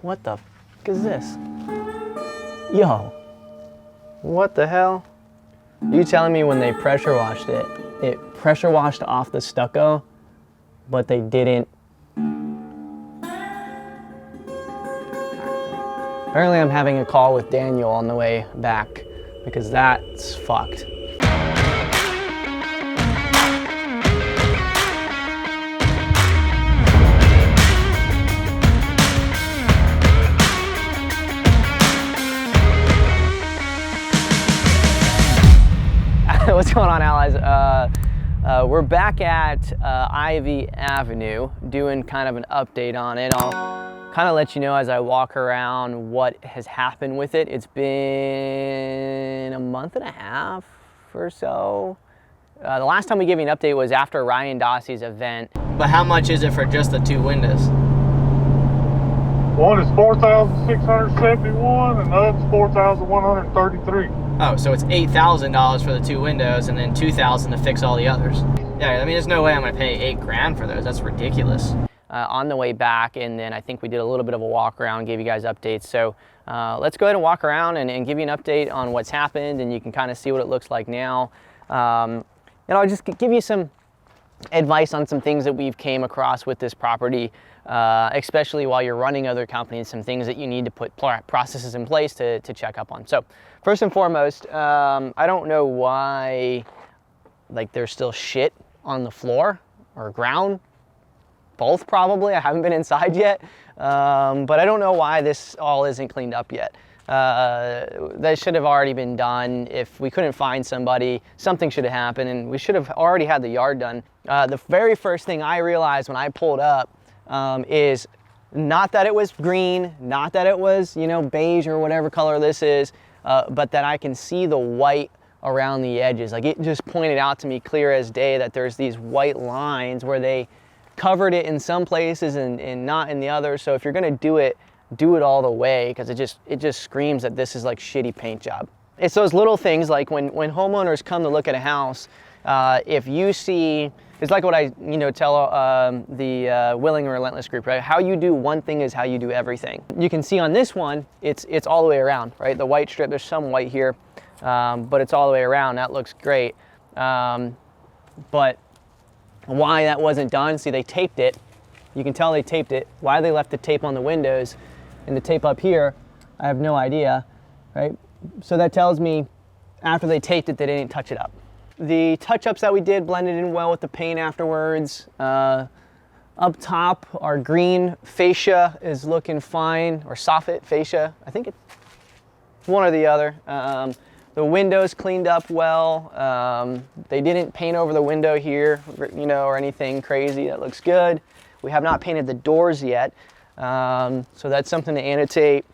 What the f is this? Yo, what the hell? You telling me when they pressure washed it, it pressure washed off the stucco, but they didn't? Apparently I'm having a call with Daniel on the way back because that's fucked. What's going on, allies? We're back at Ivy Avenue doing kind of an update on it. I'll kind of let you know as I walk around what has happened with it. It's been a month and a half or so. The last time we gave you an update was after Ryan Dossey's event. But how much is it for just the two windows? One is $4,671 and the other is $4,133. Oh, so it's $8,000 for the two windows and then $2,000 to fix all the others. Yeah, I mean, there's no way I'm gonna pay $8,000 for those. That's ridiculous. On the way back, and then I think we did a little bit of a walk around, gave you guys updates. So let's go ahead and walk around and give you an update on what's happened, and you can kind of see what it looks like now. And I'll just give you some advice on some things that we've came across with this property, especially while you're running other companies, some things that you need to put processes in place to check up on. So first and foremost, I don't know why like there's still shit on the floor or ground, both probably. I haven't been inside yet, but I don't know why this all isn't cleaned up yet. That should have already been done. If we couldn't find somebody, something should have happened, and we should have already had the yard done. The very first thing I realized when I pulled up is not that it was green, not that it was, you know, beige or whatever color this is, but that I can see the white around the edges. Like, it just pointed out to me clear as day that there's these white lines where they covered it in some places and not in the others. So if you're gonna do it all the way, because it just screams that this is like shitty paint job. It's those little things like when homeowners come to look at a house, if you see, it's like what I tell the Willing and Relentless group, right? How you do one thing is how you do everything. You can see on this one, it's all the way around, right? The white strip, there's some white here, but it's all the way around. That looks great. But why that wasn't done, see, they taped it. You can tell they taped it. Why they left the tape on the windows and the tape up here, I have no idea, right? So that tells me after they taped it, they didn't touch it up. The touch-ups that we did blended in well with the paint afterwards. Up top, our green fascia is looking fine, or soffit fascia. I think it's one or the other. The windows cleaned up well. They didn't paint over the window here, or anything crazy. That looks good. We have not painted the doors yet, so that's something to annotate.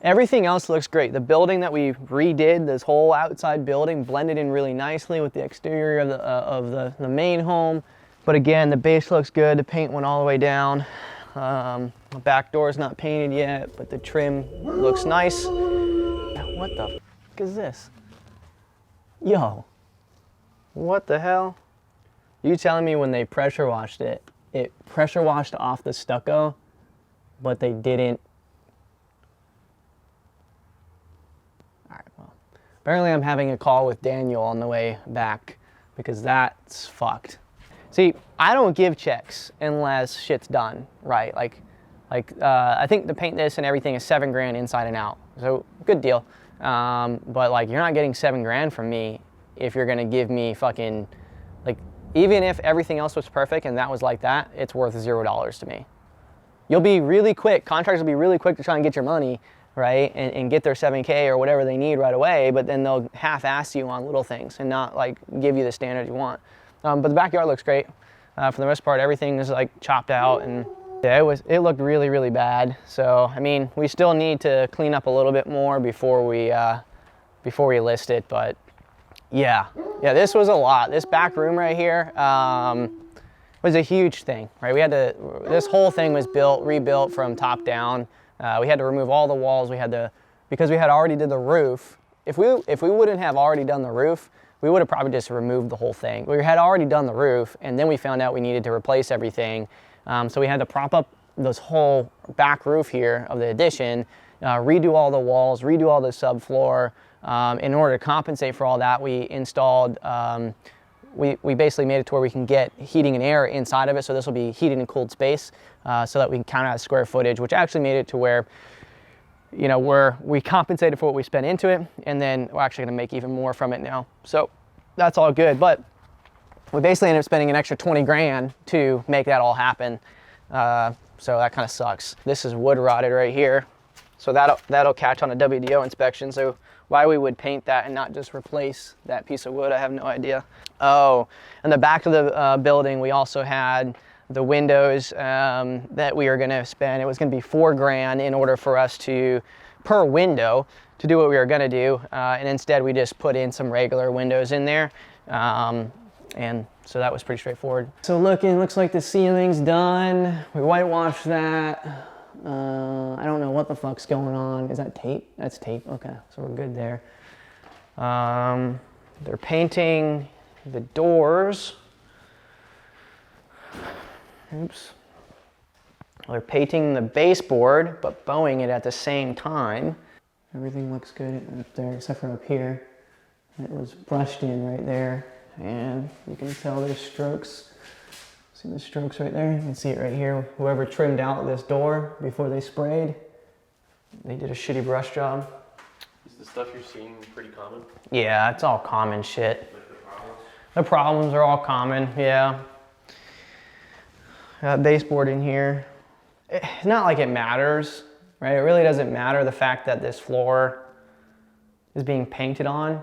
Everything else looks great. The building that we redid, this whole outside building, blended in really nicely with the exterior of the main home. But again, the base looks good. The paint went all the way down. The back door is not painted yet, but the trim looks nice. What the f is this? Yo, what the hell? You telling me when they pressure washed it, it pressure washed off the stucco, but they didn't? All right, well, apparently I'm having a call with Daniel on the way back because that's fucked. See, I don't give checks unless shit's done right. Like I think to paint this and everything is $7,000 inside and out, so good deal. But like, you're not getting $7,000 from me if you're gonna give me fucking, like, even if everything else was perfect and that was like that, it's worth $0 to me. You'll be really quick, contractors will be really quick to try and get your money, right? And get their 7K or whatever they need right away, but then they'll half-ass you on little things and not like give you the standard you want. But the backyard looks great. For the most part, everything is like chopped out, and yeah, it looked really, really bad. So, I mean, we still need to clean up a little bit more before we list it, but yeah, this was a lot. This back room right here was a huge thing, right? This whole thing was rebuilt from top down. We had to remove all the walls. Because we had already did the roof. If we wouldn't have already done the roof, we would have probably just removed the whole thing. We had already done the roof, and then we found out we needed to replace everything. So we had to prop up this whole back roof here of the addition, redo all the walls, redo all the subfloor. In order to compensate for all that, we installed, we basically made it to where we can get heating and air inside of it. So this will be heated and cooled space, so that we can count out square footage, which actually made it to where, you know, we compensated for what we spent into it, and then we're actually gonna make even more from it now. So that's all good, but we basically ended up spending an extra 20 grand to make that all happen. So that kind of sucks. This is wood rotted right here. So that'll catch on a WDO inspection. So why we would paint that and not just replace that piece of wood, I have no idea. Oh, in the back of the building, we also had the windows that we were gonna spend. It was gonna be 4 grand in order for us to, per window, to do what we were gonna do. And instead we just put in some regular windows in there. And so that was pretty straightforward. So looks like the ceiling's done. We whitewashed that. I don't know what the fuck's going on. Is that tape? That's tape, okay, so we're good there. They're painting the doors. Oops. They're painting the baseboard, but bowing it at the same time. Everything looks good up there, except for up here. It was brushed in right there. And you can tell there's strokes. See the strokes right there? You can see it right here. Whoever trimmed out this door before they sprayed, they did a shitty brush job. Is the stuff you're seeing pretty common? Yeah, it's all common shit. Like the problems? The problems are all common, yeah. Got baseboard in here. It's not like it matters, right? It really doesn't matter the fact that this floor is being painted on.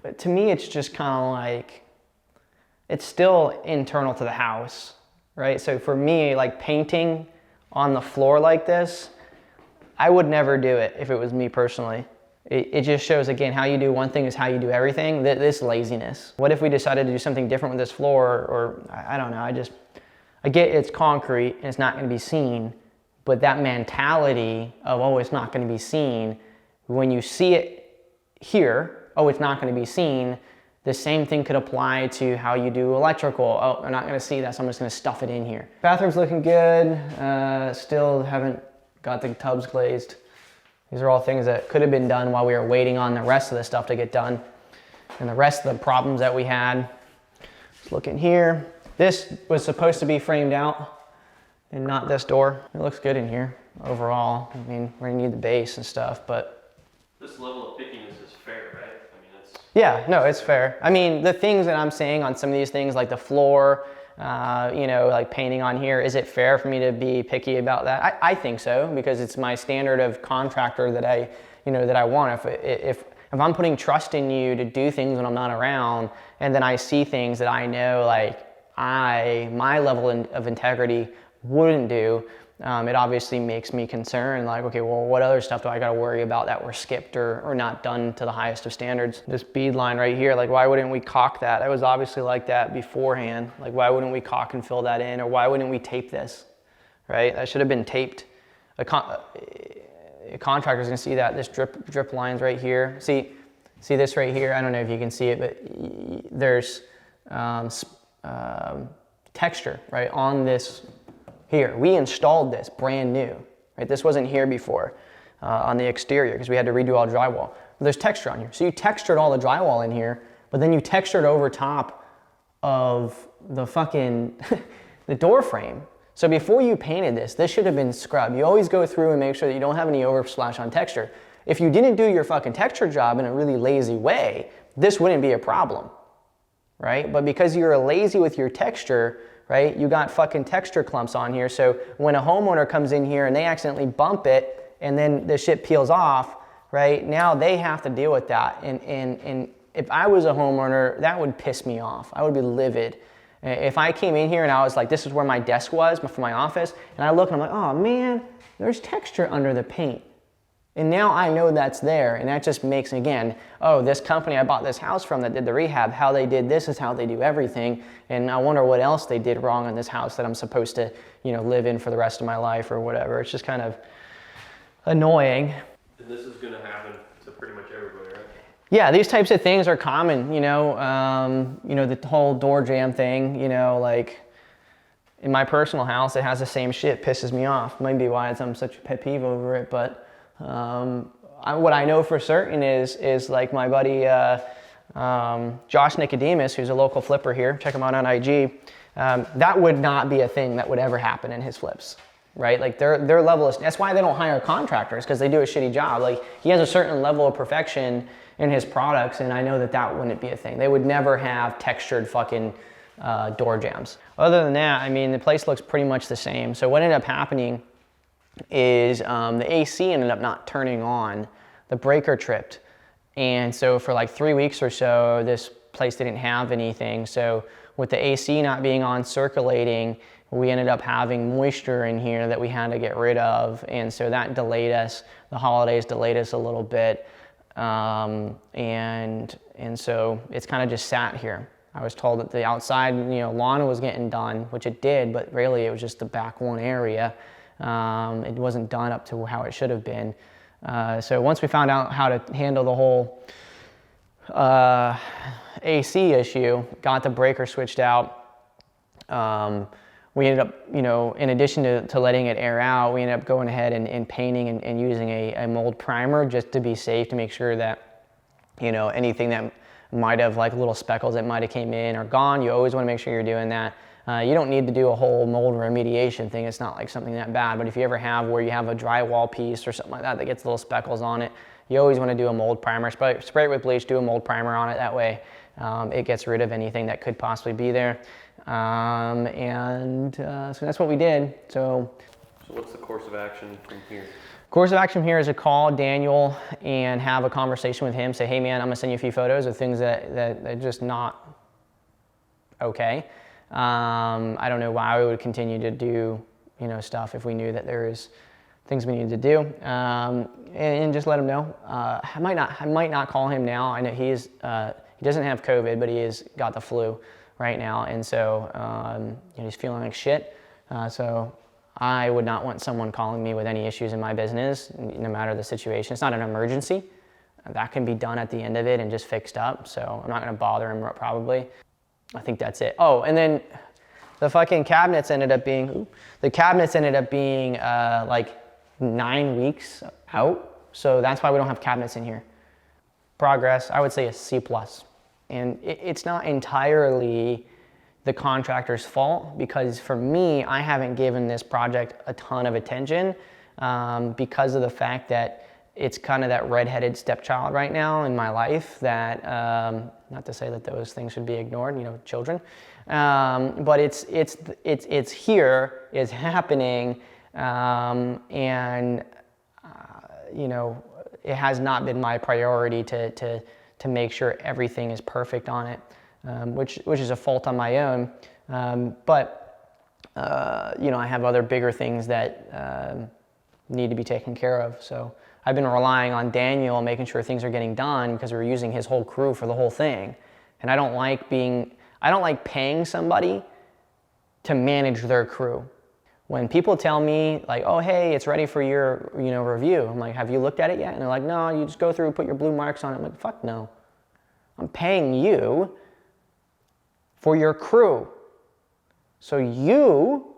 But to me, it's just kind of like, it's still internal to the house, right? So for me, like painting on the floor like this, I would never do it if it was me personally. It just shows, again, how you do one thing is how you do everything, this laziness. What if we decided to do something different with this floor, or I don't know, I get it's concrete and it's not gonna be seen, but that mentality of, oh, it's not gonna be seen, when you see it here, oh, it's not going to be seen, the same thing could apply to how you do electrical. Oh, they're not going to see that, so I'm just going to stuff it in here. Bathroom's looking good. Still haven't got the tubs glazed. These are all things that could have been done while we were waiting on the rest of the stuff to get done. And the rest of the problems that we had. Let's look in here. This was supposed to be framed out and not this door. It looks good in here overall. I mean, we're going to need the base and stuff, but this level of pickiness is fair, right? I mean, it's... Yeah, no, it's fair. I mean, the things that I'm saying on some of these things, like the floor, you know, like painting on here, is it fair for me to be picky about that? I think so, because it's my standard of contractor that I want. If I'm putting trust in you to do things when I'm not around, and then I see things that I know, like my level of integrity wouldn't do, it obviously makes me concerned, like, okay, well, what other stuff do I gotta worry about that were skipped or not done to the highest of standards? This bead line right here, like, why wouldn't we caulk that? It was obviously like that beforehand. Like, why wouldn't we caulk and fill that in? Or why wouldn't we tape this, right? That should have been taped. A contractor's gonna see that, this drip lines right here. See this right here? I don't know if you can see it, but there's texture, right, on this. Here, we installed this brand new, right? This wasn't here before on the exterior because we had to redo all drywall. But there's texture on here. So you textured all the drywall in here, but then you textured over top of the fucking, the door frame. So before you painted this should have been scrubbed. You always go through and make sure that you don't have any oversplash on texture. If you didn't do your fucking texture job in a really lazy way, this wouldn't be a problem, right? But because you're lazy with your texture, right? You got fucking texture clumps on here. So when a homeowner comes in here and they accidentally bump it and then the shit peels off, right? Now they have to deal with that. And if I was a homeowner, that would piss me off. I would be livid. If I came in here and I was like, this is where my desk was for my office, and I look and I'm like, oh man, there's texture under the paint. And now I know that's there, and that just makes, again, oh, this company I bought this house from that did the rehab, how they did this is how they do everything, and I wonder what else they did wrong in this house that I'm supposed to, you know, live in for the rest of my life or whatever. It's just kind of annoying. And this is gonna happen to pretty much everybody, right? Yeah, these types of things are common, you know, the whole door jamb thing, you know, like, in my personal house, it has the same shit. Pisses me off. Might be why I'm such a pet peeve over it. But what I know for certain is like my buddy Josh Nicodemus, who's a local flipper here. Check him out on IG. That would not be a thing that would ever happen in his flips, right? Like their level is, that's why they don't hire contractors, because they do a shitty job. Like he has a certain level of perfection in his products, and I know that wouldn't be a thing. They would never have textured fucking door jambs. Other than that, I mean, the place looks pretty much the same. So what ended up happening is the AC ended up not turning on. The breaker tripped. And so for like 3 weeks or so, this place didn't have anything. So with the AC not being on circulating, we ended up having moisture in here that we had to get rid of. And so that delayed us. The holidays delayed us a little bit. And so it's kind of just sat here. I was told that the outside, lawn was getting done, which it did, but really it was just the back one area. It wasn't done up to how it should have been. So once we found out how to handle the whole AC issue, got the breaker switched out, we ended up, in addition to letting it air out, we ended up going ahead and painting and using a mold primer just to be safe, to make sure that, anything that might have, like little speckles that might have came in or gone, you always want to make sure you're doing that. You don't need to do a whole mold remediation thing. It's not like something that bad, but if you ever have where you have a drywall piece or something like that gets little speckles on it, you always want to do a mold primer. Spray it with bleach, do a mold primer on it. That way it gets rid of anything that could possibly be there. So that's what we did. So what's the course of action from here? Course of action here is to call Daniel and have a conversation with him. Say, hey man, I'm gonna send you a few photos of things that are just not okay. I don't know why we would continue to do, stuff if we knew that there is things we needed to do, and just let him know. I might not call him now. I know he doesn't have COVID, but he has got the flu right now, and so he's feeling like shit. So I would not want someone calling me with any issues in my business, no matter the situation. It's not an emergency. That can be done at the end of it and just fixed up. So I'm not going to bother him probably. I think that's it. Oh, and then the fucking cabinets ended up being, like 9 weeks out. So that's why we don't have cabinets in here. Progress, I would say a C+. And it's not entirely the contractor's fault, because for me, I haven't given this project a ton of attention because of the fact that it's kind of that redheaded stepchild right now in my life that, not to say that those things should be ignored, children, but it's here, it's happening, and it has not been my priority to make sure everything is perfect on it, which is a fault on my own, but I have other bigger things that need to be taken care of. So I've been relying on Daniel, making sure things are getting done, because we're using his whole crew for the whole thing. And I don't like paying somebody to manage their crew. When people tell me like, oh, hey, it's ready for your, review. I'm like, have you looked at it yet? And they're like, no, you just go through, put your blue marks on it. I'm like, fuck no. I'm paying you for your crew. So you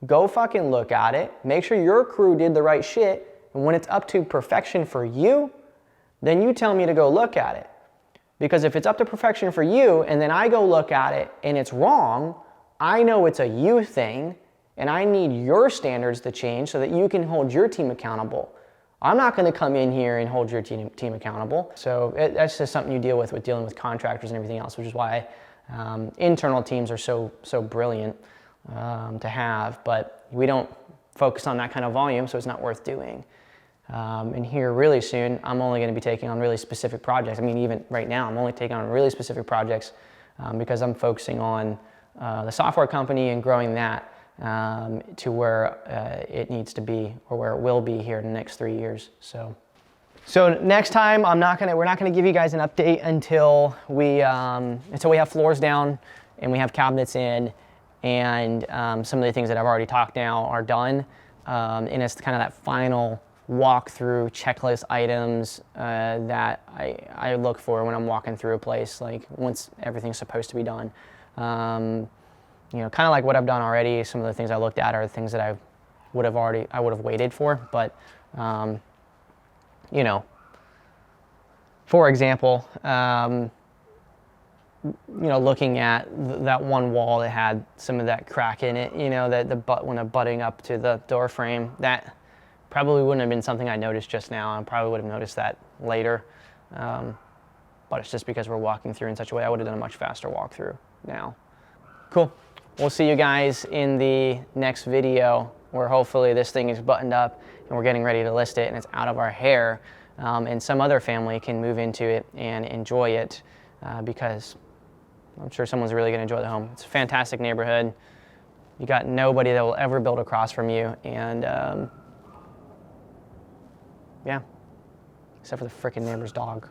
go fucking look at it, make sure your crew did the right shit, and when it's up to perfection for you, then you tell me to go look at it. Because if it's up to perfection for you, and then I go look at it and it's wrong, I know it's a you thing, and I need your standards to change so that you can hold your team accountable. I'm not gonna come in here and hold your team accountable. So that's just something you deal with dealing with contractors and everything else, which is why internal teams are so brilliant to have, but we don't focus on that kind of volume, so it's not worth doing. And here really soon, I'm only gonna be taking on really specific projects. I mean, even right now, I'm only taking on really specific projects because I'm focusing on the software company and growing that to where it needs to be, or where it will be here in the next 3 years. So next time, we're not gonna give you guys an update until we have floors down and we have cabinets in, and some of the things that I've already talked now are done, and it's kind of that final walk-through checklist items that I look for when I'm walking through a place, like once everything's supposed to be done. you know, kind of like what I've done already. Some of the things I looked at are things that I would have waited for. But, you know, for example, you know, looking at that one wall that had some of that crack in it, you know, that when I'm butting up to the door frame, that probably wouldn't have been something I noticed just now. I probably would have noticed that later. But it's just because we're walking through in such a way, I would have done a much faster walkthrough now. Cool. We'll see you guys in the next video where hopefully this thing is buttoned up and we're getting ready to list it and it's out of our hair, and some other family can move into it and enjoy it, because I'm sure someone's really going to enjoy the home. It's a fantastic neighborhood. You got nobody that will ever build across from you, and yeah, except for the frickin' neighbor's dog.